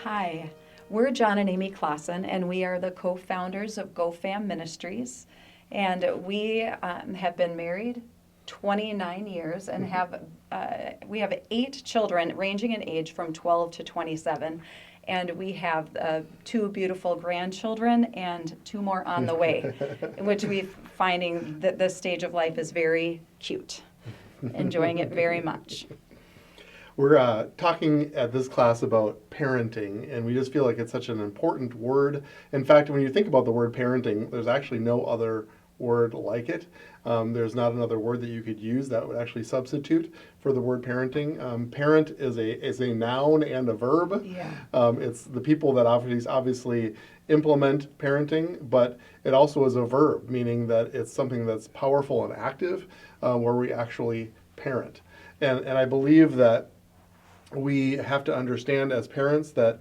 Hi, we're John and Amy Clausen, and we are the co-founders of GoFam Ministries. And we have been married 29 years and we have 8 children ranging in age from 12 to 27. And we have 2 beautiful grandchildren and 2 more on the way, which we're finding that this stage of life is very cute. Enjoying it very much. We're talking at this class about parenting, and we just feel like it's such an important word. In fact, when you think about the word parenting, there's actually no other word like it. There's not another word that you could use that would actually substitute for the word parenting. Parent is a noun and a verb. Yeah. It's the people that obviously implement parenting, but it also is a verb, meaning that it's something that's powerful and active, where we actually parent. And I believe that we have to understand as parents that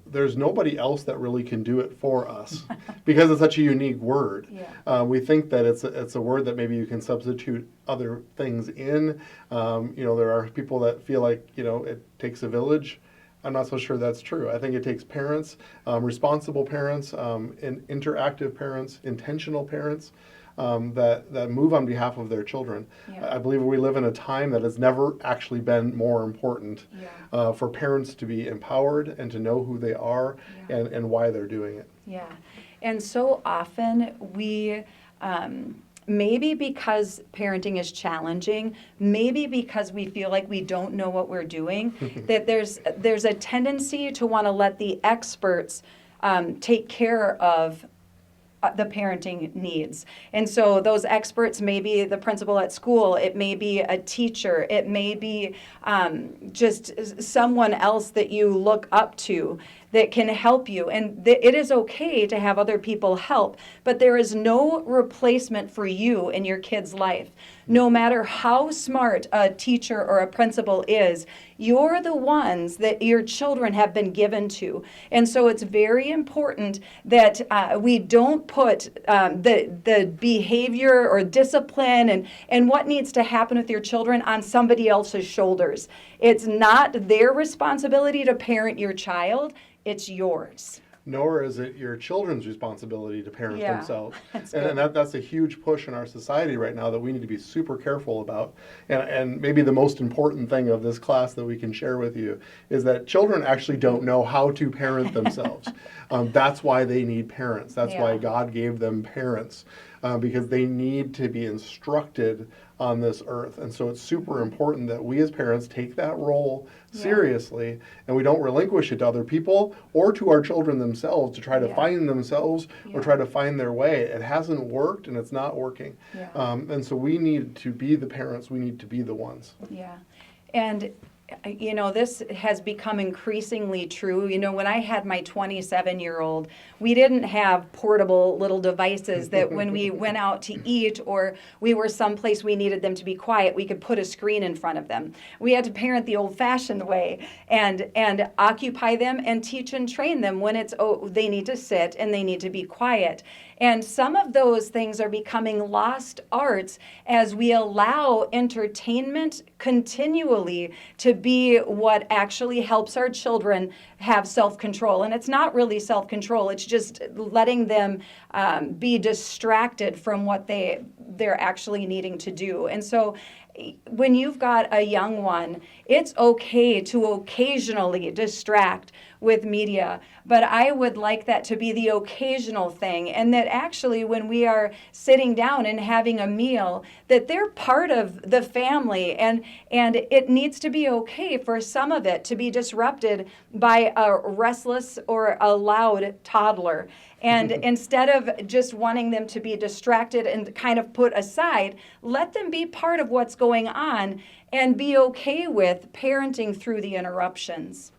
there's nobody else that really can do it for us because it's such a unique word. Yeah. We think that it's a word that maybe you can substitute other things in. There are people that feel like, it takes a village. I'm not so sure that's true. I think it takes parents, responsible parents, and interactive parents, intentional parents, that move on behalf of their children. Yeah. I believe we live in a time that has never actually been more important for parents to be empowered and to know who they are and why they're doing it. Yeah. And so often we, maybe because parenting is challenging, maybe because we feel like we don't know what we're doing, that there's a tendency to want to let the experts take care of the parenting needs. And so those experts may be the principal at school, it may be a teacher, it may be just someone else that you look up to that can help you. And it is okay to have other people help, but there is no replacement for you in your kid's life. No matter how smart a teacher or a principal is, you're the ones that your children have been given to. And so it's very important that we don't put the behavior or discipline and what needs to happen with your children on somebody else's shoulders. It's not their responsibility to parent your child. It's yours. Nor is it your children's responsibility to parent themselves. That's and that's a huge push in our society right now that we need to be super careful about. And maybe the most important thing of this class that we can share with you is that children actually don't know how to parent themselves. That's why they need parents. That's why God gave them parents, because they need to be instructed on this earth. And so it's super important that we as parents take that role seriously and we don't relinquish it to other people or to our children themselves to try to find themselves or try to find their way. It hasn't worked and it's not working. And so we need to be the parents. We need to be the ones. Yeah. And this has become increasingly true. When I had my 27-year-old, we didn't have portable little devices that when we went out to eat or we were someplace we needed them to be quiet, we could put a screen in front of them. We had to parent the old-fashioned way and occupy them and teach and train them when they need to sit and they need to be quiet. And some of those things are becoming lost arts as we allow entertainment continually to be what actually helps our children have self-control. And it's not really self-control, it's just letting them be distracted from what they're actually needing to do. And so when you've got a young one, it's okay to occasionally distract with media, but I would like that to be the occasional thing, and that actually when we are sitting down and having a meal, that they're part of the family, and it needs to be okay for some of it to be disrupted by a restless or a loud toddler. And instead of just wanting them to be distracted and kind of put aside, let them be part of what's going on and be okay with parenting through the interruptions.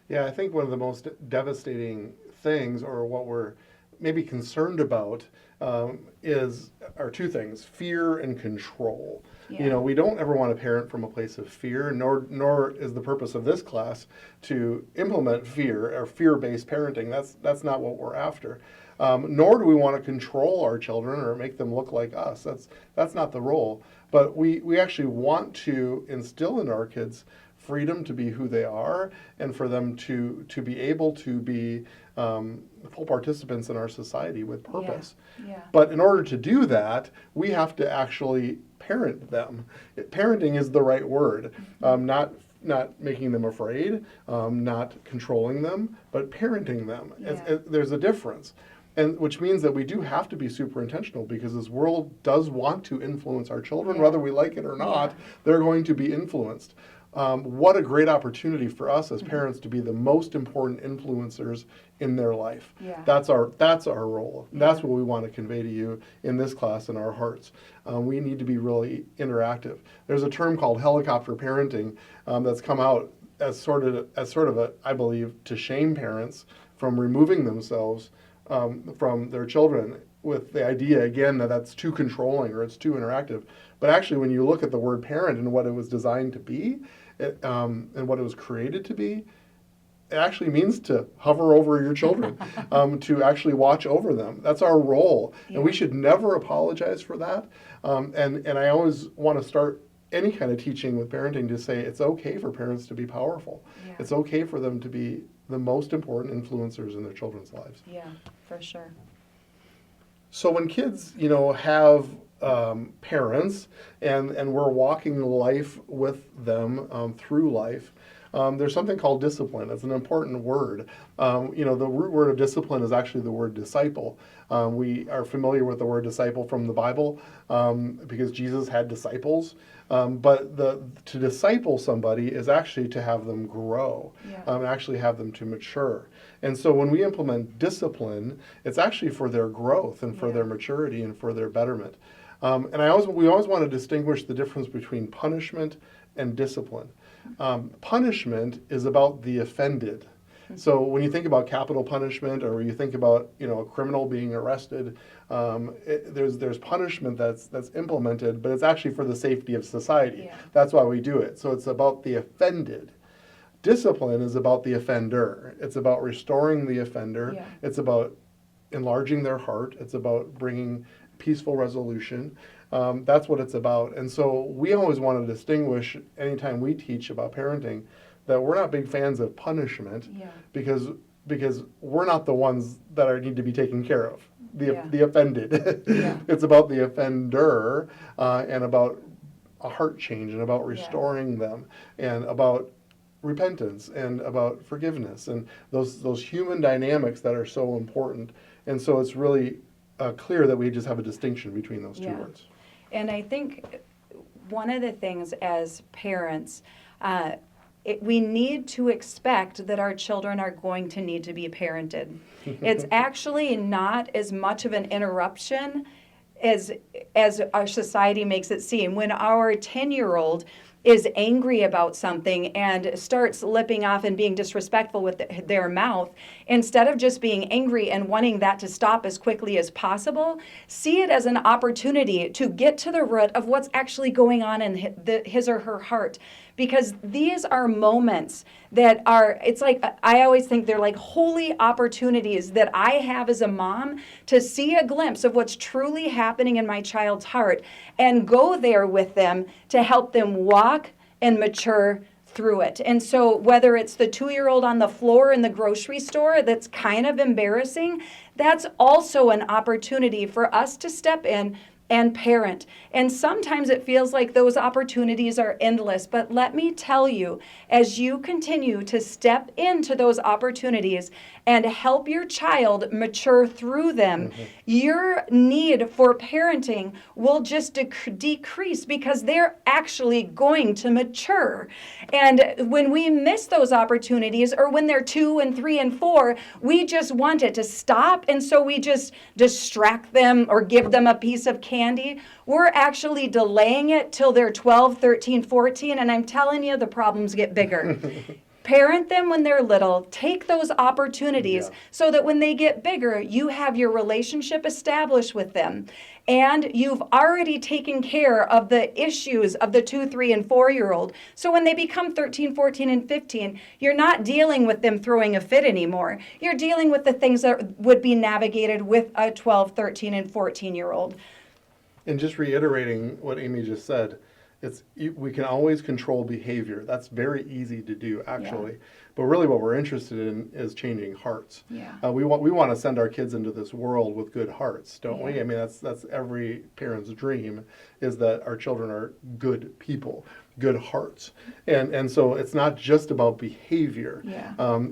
Yeah, I think one of the most devastating things, or what we're maybe concerned about, are 2 things: fear and control. Yeah. We don't ever want to parent from a place of fear, nor is the purpose of this class to implement fear or fear-based parenting. That's not what we're after. Nor do we want to control our children or make them look like us. That's not the role. But we actually want to instill in our kids freedom to be who they are, and for them to be able to be full participants in our society with purpose. Yeah. But in order to do that, we have to actually parent them. Parenting is the right word, not making them afraid, not controlling them, but parenting them. Yeah. There's a difference. And which means that we do have to be super intentional, because this world does want to influence our children, Yeah. whether we like it or not. Yeah. They're going to be influenced. What a great opportunity for us as parents to be the most important influencers in their life. Yeah. That's our role. That's what we want to convey to you in this class in our hearts. We need to be really interactive. There's a term called helicopter parenting that's come out as sort of a, I believe, to shame parents from removing themselves from their children, with the idea, again, that that's too controlling or it's too interactive. But actually, when you look at the word parent and what it was designed to be, and what it was created to be, it actually means to hover over your children, to actually watch over them. That's our role. Yeah. And we should never apologize for that. And I always want to start any kind of teaching with parenting to say it's okay for parents to be powerful. Yeah. It's okay for them to be the most important influencers in their children's lives. Yeah, for sure. So when kids, have parents and we're walking life with them through life, there's something called discipline. It's an important word. The root word of discipline is actually the word disciple. We are familiar with the word disciple from the Bible because Jesus had disciples. But to disciple somebody is actually to have them grow, and actually have them to mature. And so when we implement discipline, it's actually for their growth and for their maturity and for their betterment. And we always want to distinguish the difference between punishment and discipline. Punishment is about the offended. So when you think about capital punishment, or you think about a criminal being arrested, there's punishment that's implemented, but it's actually for the safety of society. Yeah. That's why we do it. So it's about the offended. Discipline is about the offender. It's about restoring the offender. Yeah. It's about enlarging their heart. It's about bringing peaceful resolution. That's what it's about. And so we always want to distinguish, anytime we teach about parenting, that we're not big fans of punishment, because we're not the ones that need to be taken care of, the offended. Yeah. It's about the offender, and about a heart change, and about restoring them, and about repentance, and about forgiveness, and those human dynamics that are so important. And so it's really clear that we just have a distinction between those two words. And I think one of the things as parents, we need to expect that our children are going to need to be parented. It's actually not as much of an interruption as our society makes it seem. When our 10-year-old is angry about something and starts lipping off and being disrespectful with their mouth, instead of just being angry and wanting that to stop as quickly as possible, see it as an opportunity to get to the root of what's actually going on in his or her heart. Because these are moments that are, it's like, I always think they're like holy opportunities that I have as a mom to see a glimpse of what's truly happening in my child's heart and go there with them to help them walk and mature through it. And so whether it's the 2-year-old on the floor in the grocery store that's kind of embarrassing, that's also an opportunity for us to step in and parent. And sometimes it feels like those opportunities are endless. But let me tell you, as you continue to step into those opportunities and help your child mature through them, your need for parenting will just decrease, because they're actually going to mature. And when we miss those opportunities, or when they're 2 and 3 and 4, we just want it to stop. And so we just distract them or give them a piece of candy. We're actually delaying it till they're 12, 13, 14. And I'm telling you, the problems get bigger. Parent them when they're little. Take those opportunities so that when they get bigger, you have your relationship established with them. And you've already taken care of the issues of the 2, 3, and 4-year-old. So when they become 13, 14, and 15, you're not dealing with them throwing a fit anymore. You're dealing with the things that would be navigated with a 12, 13, and 14-year-old. And just reiterating what Amy just said, we can always control behavior. That's very easy to do, actually. But really what we're interested in is changing hearts. We want to send our kids into this world with good hearts, don't we? I mean, that's every parent's dream, is that our children are good people, good hearts. And so it's not just about behavior,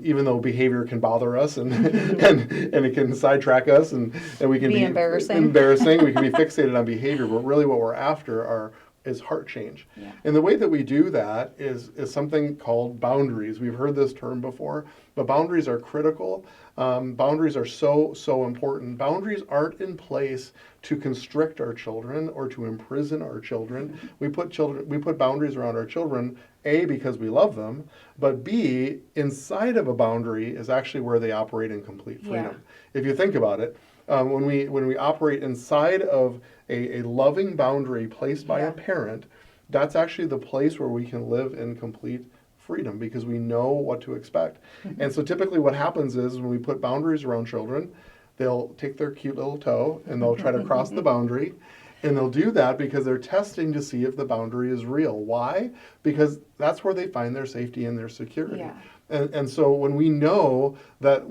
even though behavior can bother us and and it can sidetrack us and we can be embarrassing. We can be fixated on behavior, but really what we're after is heart change. And the way that we do that is something called boundaries. We've heard this term before, but boundaries are critical. Boundaries are so important. Boundaries aren't in place to constrict our children or to imprison our children. We put boundaries around our children, A, because we love them, but B, inside of a boundary is actually where they operate in complete freedom. If you think about it, when we operate inside of a loving boundary placed by a parent, that's actually the place where we can live in complete freedom because we know what to expect. And so typically what happens is when we put boundaries around children, they'll take their cute little toe and they'll try to cross the boundary. And they'll do that because they're testing to see if the boundary is real. Why? Because that's where they find their safety and their security. And so when we know that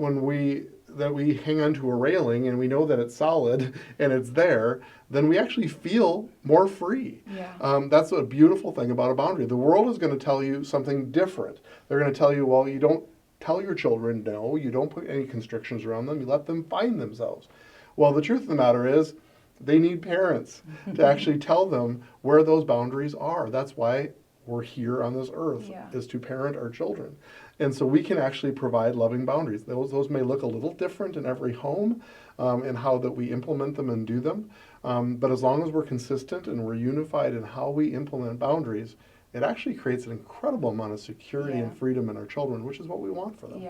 that we hang onto a railing and we know that it's solid and it's there, then we actually feel more free. That's a beautiful thing about a boundary. The world is going to tell you something different. They're going to tell you, well, you don't tell your children no, you don't put any constrictions around them, you let them find themselves. Well, the truth of the matter is, they need parents to actually tell them where those boundaries are. That's why we're here on this earth, is to parent our children. And so we can actually provide loving boundaries. Those may look a little different in every home and how that we implement them and do them. But as long as we're consistent and we're unified in how we implement boundaries, it actually creates an incredible amount of security and freedom in our children, which is what we want for them.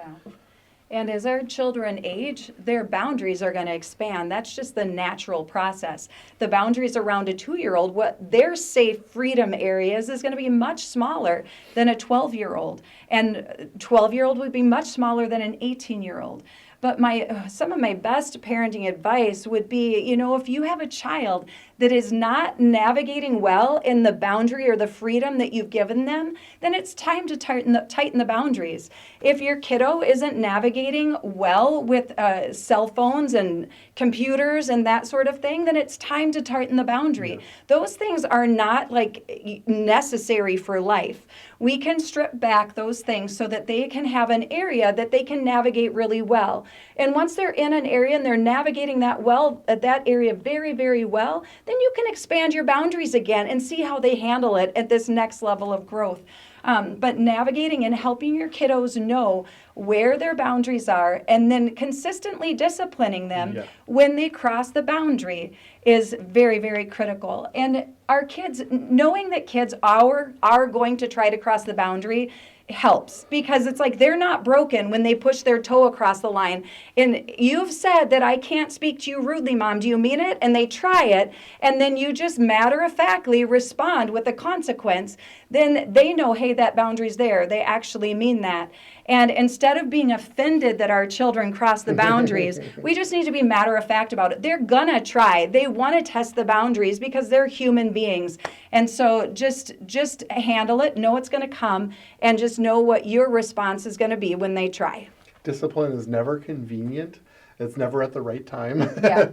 And as our children age, their boundaries are going to expand. That's just the natural process. The boundaries around a 2-year-old, what their safe freedom areas is going to be much smaller than a 12-year-old. And a 12-year-old would be much smaller than an 18-year-old. But some of my best parenting advice would be, if you have a child that is not navigating well in the boundary or the freedom that you've given them, then it's time to tighten the boundaries. If your kiddo isn't navigating well with cell phones and computers and that sort of thing, then it's time to tighten the boundary. Those things are not necessary for life. We can strip back those things so that they can have an area that they can navigate really well. And once they're in an area and they're navigating that area very, very well, then you can expand your boundaries again and see how they handle it at this next level of growth. But navigating and helping your kiddos know where their boundaries are and then consistently disciplining them when they cross the boundary is very, very critical. And our kids, knowing that kids are going to try to cross the boundary helps, because it's like they're not broken when they push their toe across the line. And you've said that I can't speak to you rudely, Mom. Do you mean it? And they try it, and then you just matter-of-factly respond with a consequence. Then they know, hey, that boundary's there. They actually mean that. And instead of being offended that our children cross the boundaries, we just need to be matter-of-fact about it. They're gonna try. They want to test the boundaries because they're human beings. And so just handle it, know it's going to come, and just know what your response is going to be when they try. Discipline is never convenient. It's never at the right time. Yeah.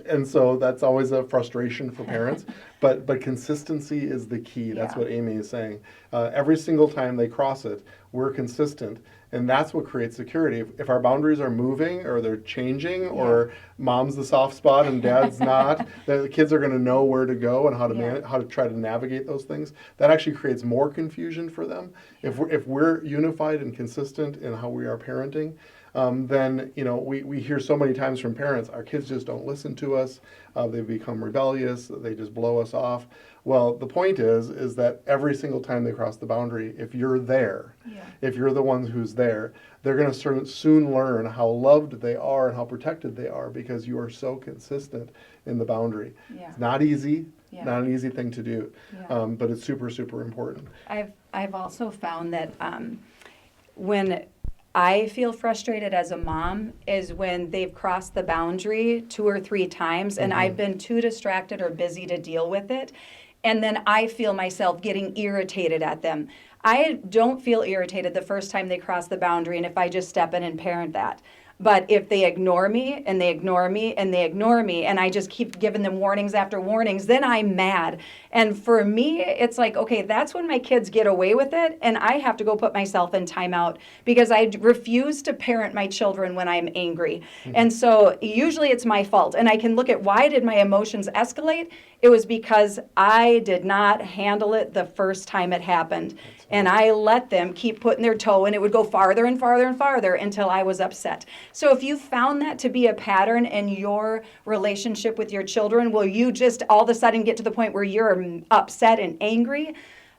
And so that's always a frustration for parents. But consistency is the key. That's what Amy is saying. Every single time they cross it, we're consistent. And that's what creates security. If our boundaries are moving or they're changing or mom's the soft spot and dad's not, the kids are going to know where to go and how to try to navigate those things. That actually creates more confusion for them. If we're unified and consistent in how we are parenting, then we hear so many times from parents, our kids just don't listen to us. They become rebellious. They just blow us off. Well, the point is that every single time they cross the boundary, if you're there, if you're the one who's there, they're going to soon learn how loved they are and how protected they are because you are so consistent in the boundary. It's not easy, not an easy thing to do, but it's super, super important. I've also found that when I feel frustrated as a mom is when they've crossed the boundary 2 or 3 times and I've been too distracted or busy to deal with it. and then I feel myself getting irritated at them. I don't feel irritated the first time they cross the boundary and if I just step in and parent that. But if they ignore me and they ignore me and they ignore me and I just keep giving them warnings after warnings, then I'm mad. And for me, it's like, okay, that's when my kids get away with it and I have to go put myself in timeout because I refuse to parent my children when I'm angry. And so usually it's my fault. And I can look at why did my emotions escalate? It was because I did not handle it the first time it happened. And I let them keep putting their toe and it would go farther and farther and farther until I was upset. So if you found that to be a pattern in your relationship with your children, will you just all of a sudden get to the point where you're upset and angry?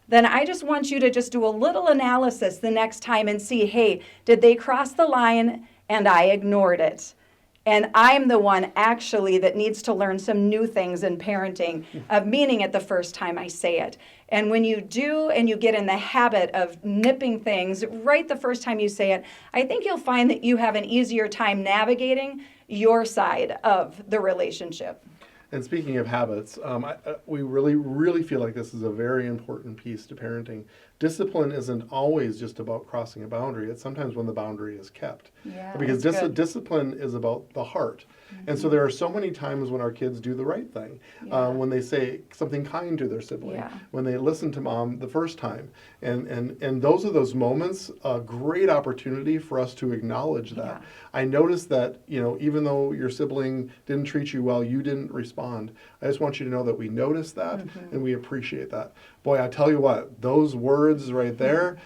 Then I just want you to just do a little analysis the next time and see, hey, did they cross the line and I ignored it? And I'm the one actually that needs to learn some new things in parenting of meaning it the first time I say it. And when you do and you get in the habit of nipping things right the first time you say it, I think you'll find that you have an easier time navigating your side of the relationship. And speaking of habits, we really, really feel like this is a very important piece to parenting. Discipline isn't always just about crossing a boundary. It's sometimes when the boundary is kept. Yeah, because that's good. discipline is about the heart. And so there are so many times when our kids do the right thing, when they say something kind to their sibling, when they listen to mom the first time. And those are those moments, a great opportunity for us to acknowledge that. Yeah. I noticed that, even though your sibling didn't treat you well, you didn't respond. I just want you to know that we noticed that and we appreciate that. Boy, I tell you what, those words right there,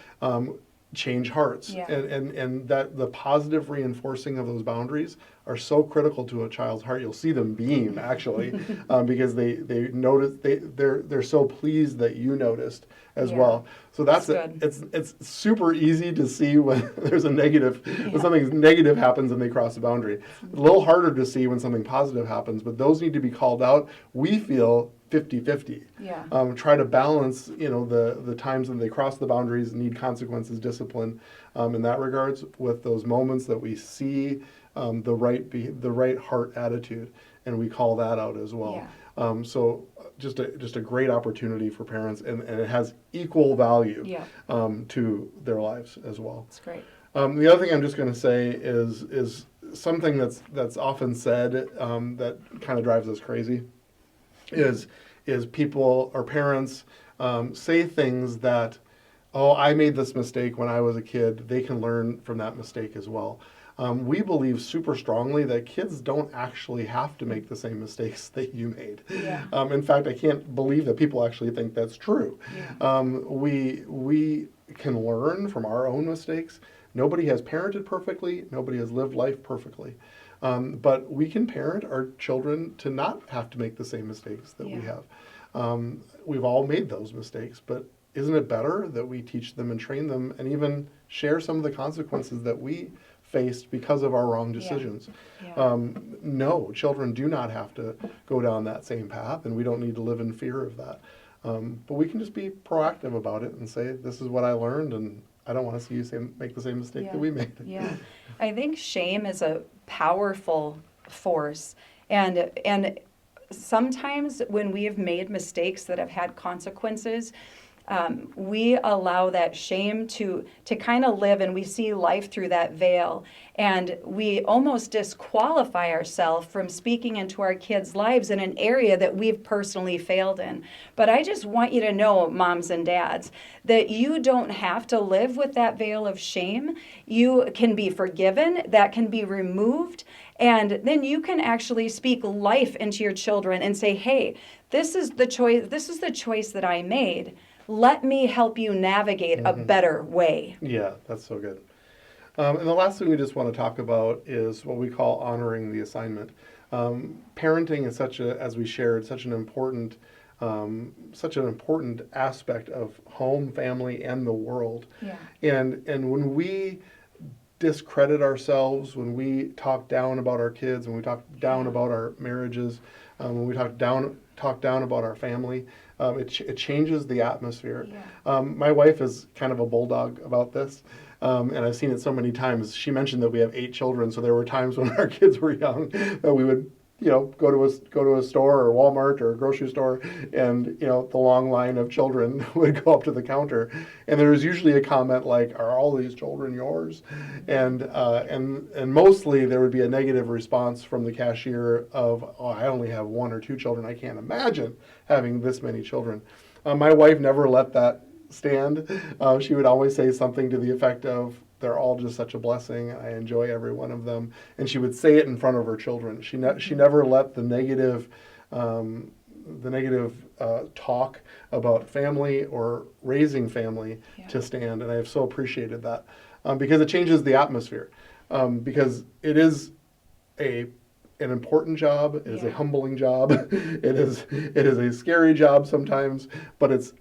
change hearts. Yeah. And that the positive reinforcing of those boundaries are so critical to a child's heart. You'll see them beam actually, because they notice they're so pleased that you noticed as well. So that's it's super easy to see when there's a negative, when something negative happens and they cross the boundary. A little harder to see when something positive happens, but those need to be called out. We feel 50-50. Try to balance, the times when they cross the boundaries, need consequences, discipline, in that regards, with those moments that we see the right heart attitude, and we call that out as well. So just a great opportunity for parents, and it has equal value to their lives as well. That's great. The other thing I'm just going to say is something that's often said that kind of drives us crazy. Is people or parents say things that, oh, I made this mistake when I was a kid. They can learn from that mistake as well. We believe super strongly that kids don't actually have to make the same mistakes that you made. In fact, I can't believe that people actually think that's true. We can learn from our own mistakes. Nobody has parented perfectly. Nobody has lived life perfectly. But we can parent our children to not have to make the same mistakes that we have. We've all made those mistakes, but isn't it better that we teach them and train them and even share some of the consequences that we faced because of our wrong decisions? No, children do not have to go down that same path, and we don't need to live in fear of that. But we can just be proactive about it and say, this is what I learned, and I don't want to see you make the same mistake that we made. I think shame is a powerful force, and sometimes when we have made mistakes that have had consequences, we allow that shame to kind of live, and we see life through that veil, and we almost disqualify ourselves from speaking into our kids' lives in an area that we've personally failed in. But I just want you to know, moms and dads, that you don't have to live with that veil of shame. You can be forgiven, that can be removed, and then you can actually speak life into your children and say, hey, this is the choice that I made. Let me help you navigate a better way. Yeah, that's so good. And the last thing we just want to talk about is what we call honoring the assignment. Parenting is as we shared, such an important aspect of home, family, and the world. And when we discredit ourselves, when we talk down about our kids, when we talk down about our marriages, when we talk down about our family, it changes the atmosphere. My wife is kind of a bulldog about this, and I've seen it so many times. She mentioned that we have 8 children, so there were times when our kids were young that we would go to a store or Walmart or a grocery store, and the long line of children would go up to the counter, and there was usually a comment like, "Are all these children yours?" And mostly there would be a negative response from the cashier of, "Oh, I only have one or two children. I can't imagine having this many children." My wife never let that stand. She would always say something to the effect of, "They're all just such a blessing. I enjoy every one of them." And she would say it in front of her children. She never let the negative talk about family or raising family to stand. And I have so appreciated that because it changes the atmosphere. Because it is an important job. It is a humbling job. It is a scary job sometimes, but it's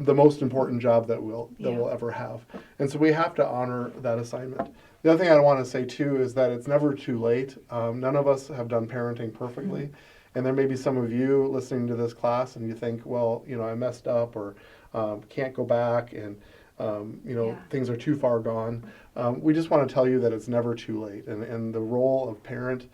the most important job that we'll ever have. And so we have to honor that assignment. The other thing I want to say too is that it's never too late. None of us have done parenting perfectly. Mm-hmm. And there may be some of you listening to this class and you think, well, I messed up or can't go back and things are too far gone. We just want to tell you that it's never too late. And the role of parent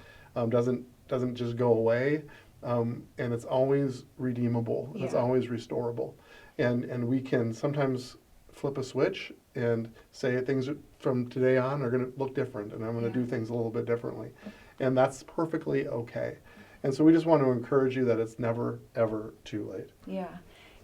doesn't just go away. And it's always redeemable. Yeah. It's always restorable. And we can sometimes flip a switch and say things from today on are going to look different, and I'm going to do things a little bit differently. And that's perfectly okay. And so we just want to encourage you that it's never, ever too late. Yeah.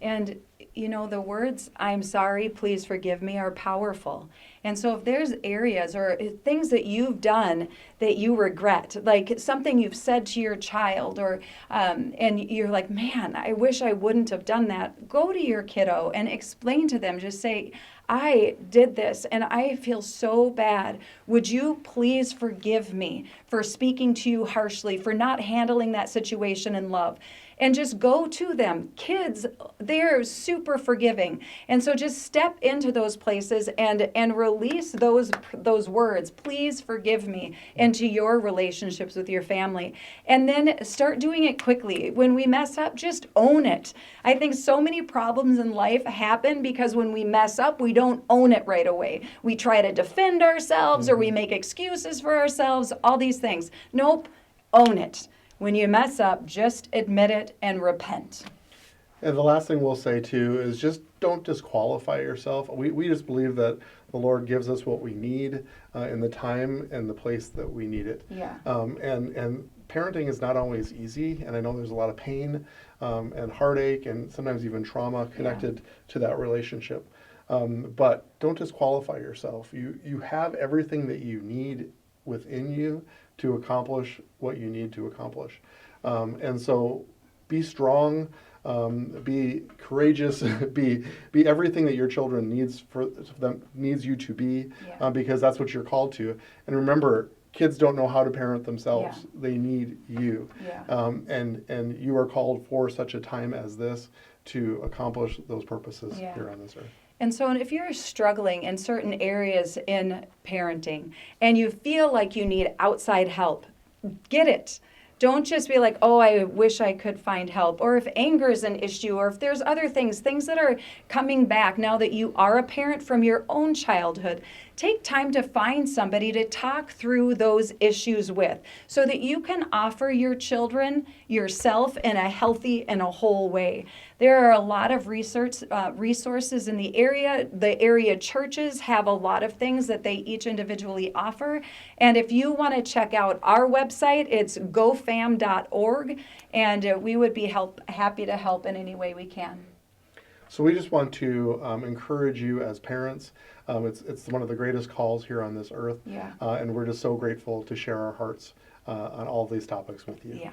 And, the words, "I'm sorry, please forgive me," are powerful. And so if there's areas or things that you've done that you regret, like something you've said to your child or, and you're like, "Man, I wish I wouldn't have done that," go to your kiddo and explain to them. Just say, "I did this and I feel so bad. Would you please forgive me for speaking to you harshly, for not handling that situation in love?" And just go to them. Kids, they're super forgiving. And so just step into those places and release those words, "Please forgive me," into your relationships with your family. And then start doing it quickly. When we mess up, just own it. I think so many problems in life happen because when we mess up, we don't own it right away. We try to defend ourselves or we make excuses for ourselves, all these things. Nope, own it. When you mess up, just admit it and repent. And the last thing we'll say too is just don't disqualify yourself. We just believe that the Lord gives us what we need in the time and the place that we need it. Yeah. And parenting is not always easy, and I know there's a lot of pain and heartache and sometimes even trauma connected to that relationship. But don't disqualify yourself. You have everything that you need within you to accomplish what you need to accomplish. And so be strong, be courageous, be everything that your children needs you to be, because that's what you're called to. And remember, kids don't know how to parent themselves. Yeah. They need you. Yeah. And you are called for such a time as this to accomplish those purposes here on this earth. And so if you're struggling in certain areas in parenting and you feel like you need outside help, get it. Don't just be like, "Oh, I wish I could find help." Or if anger is an issue, or if there's other things that are coming back now that you are a parent from your own childhood, take time to find somebody to talk through those issues with so that you can offer your children yourself in a healthy and a whole way. There are a lot of resources in the area. The area churches have a lot of things that they each individually offer. And if you want to check out our website, it's gofam.org, and we would be happy to help in any way we can. So we just want to encourage you as parents. It's one of the greatest calls here on this earth, and we're just so grateful to share our hearts on all of these topics with you. Yeah.